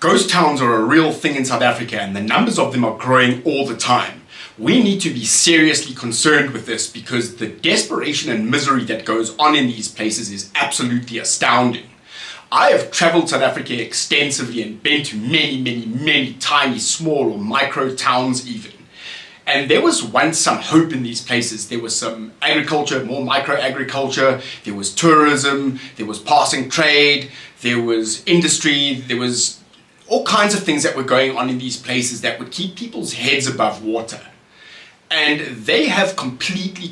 Ghost towns are a real thing in South Africa, and the numbers of them are growing all the time. We need to be seriously concerned with this because the desperation and misery that goes on in these places is absolutely astounding. I have traveled South Africa extensively and been to many tiny, small or micro towns even. And there was once some hope in these places. There was some agriculture, more micro-agriculture, there was tourism, there was passing trade, there was industry, there was all kinds of things that were going on in these places that would keep people's heads above water. And they have completely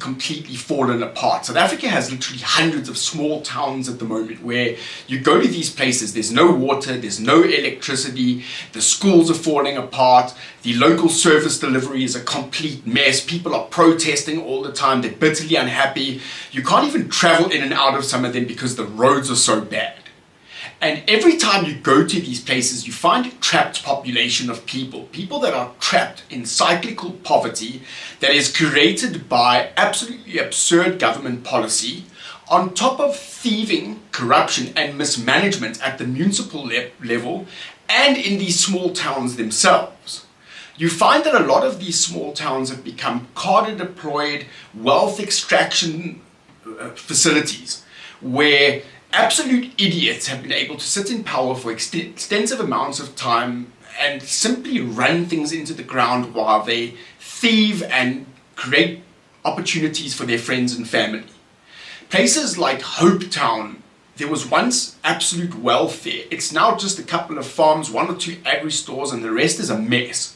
fallen apart. South Africa has literally hundreds of small towns at the moment where you go to these places, there's no water, there's no electricity, the schools are falling apart, the local service delivery is a complete mess, people are protesting all the time, they're bitterly unhappy. You can't even travel in and out of some of them because the roads are so bad. And every time you go to these places, you find a trapped population of people that are trapped in cyclical poverty that is created by absolutely absurd government policy, on top of thieving, corruption and mismanagement at the municipal level and in these small towns themselves. You find that a lot of these small towns have become cadre-deployed wealth extraction facilities where absolute idiots have been able to sit in power for extensive amounts of time and simply run things into the ground while they thieve and create opportunities for their friends and family. Places like Hope Town, there was once absolute wealth there. It's now just a couple of farms, one or two agri-stores, and the rest is a mess.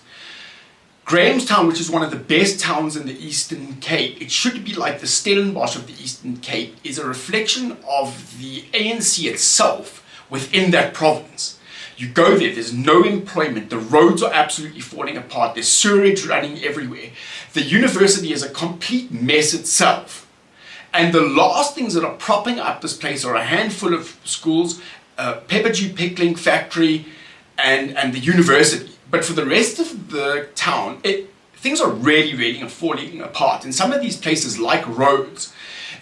Grahamstown, which is one of the best towns in the Eastern Cape, it should be like the Stellenbosch of the Eastern Cape, is a reflection of the ANC itself within that province. You go there, there's no employment, the roads are absolutely falling apart, there's sewage running everywhere. The university is a complete mess itself. And the last things that are propping up this place are a handful of schools, Pepperdew pickling factory, and the university. But for the rest of the town, things are really falling apart. In some of these places like Rhodes,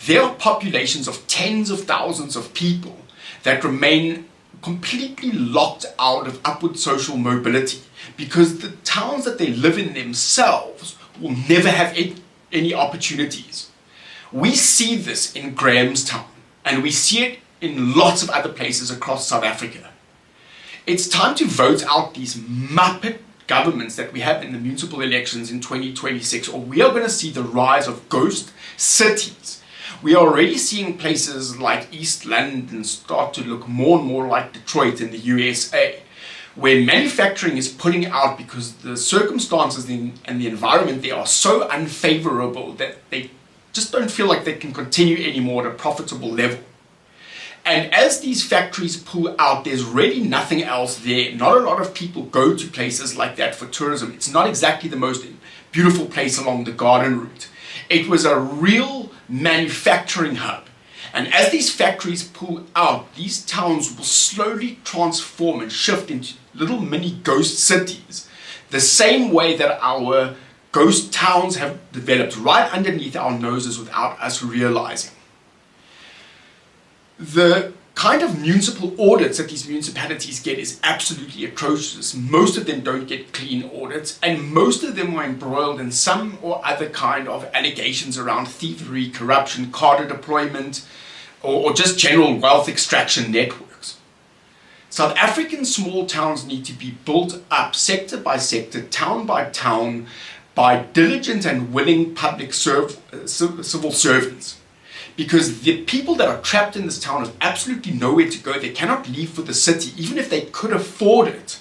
there are populations of tens of thousands of people that remain completely locked out of upward social mobility because the towns that they live in themselves will never have any opportunities. We see this in Grahamstown, and we see it in lots of other places across South Africa. It's time to vote out these muppet governments that we have in the municipal elections in 2026, or we are going to see the rise of ghost cities. We are already seeing places like East London start to look more and more like Detroit in the USA, where manufacturing is pulling out because the circumstances and the environment there are so unfavorable that they just don't feel like they can continue anymore at a profitable level. And as these factories pull out, there's really nothing else there. Not a lot of people go to places like that for tourism. It's not exactly the most beautiful place along the garden route. It was a real manufacturing hub. And as these factories pull out, these towns will slowly transform and shift into little mini ghost cities. The same way that our ghost towns have developed right underneath our noses without us realizing. The kind of municipal audits that these municipalities get is absolutely atrocious. Most of them don't get clean audits, and most of them are embroiled in some or other kind of allegations around thievery, corruption, cadre deployment, or just general wealth extraction networks. South African small towns need to be built up sector by sector, town by town, by diligent and willing public civil servants. Because the people that are trapped in this town have absolutely nowhere to go. They cannot leave for the city, even if they could afford it.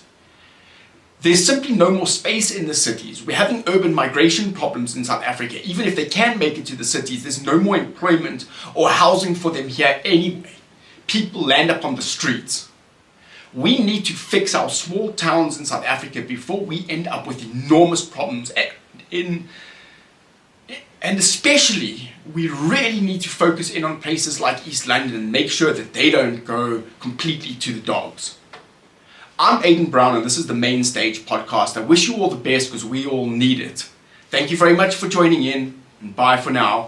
There's simply no more space in the cities. We're having urban migration problems in South Africa. Even if they can make it to the cities, there's no more employment or housing for them here anyway. People land up on the streets. We need to fix our small towns in South Africa before we end up with enormous problems and especially, we really need to focus in on places like East London and make sure that they don't go completely to the dogs. I'm Aidan Brown, and this is the Main Stage podcast. I wish you all the best because we all need it. Thank you very much for joining in, and bye for now.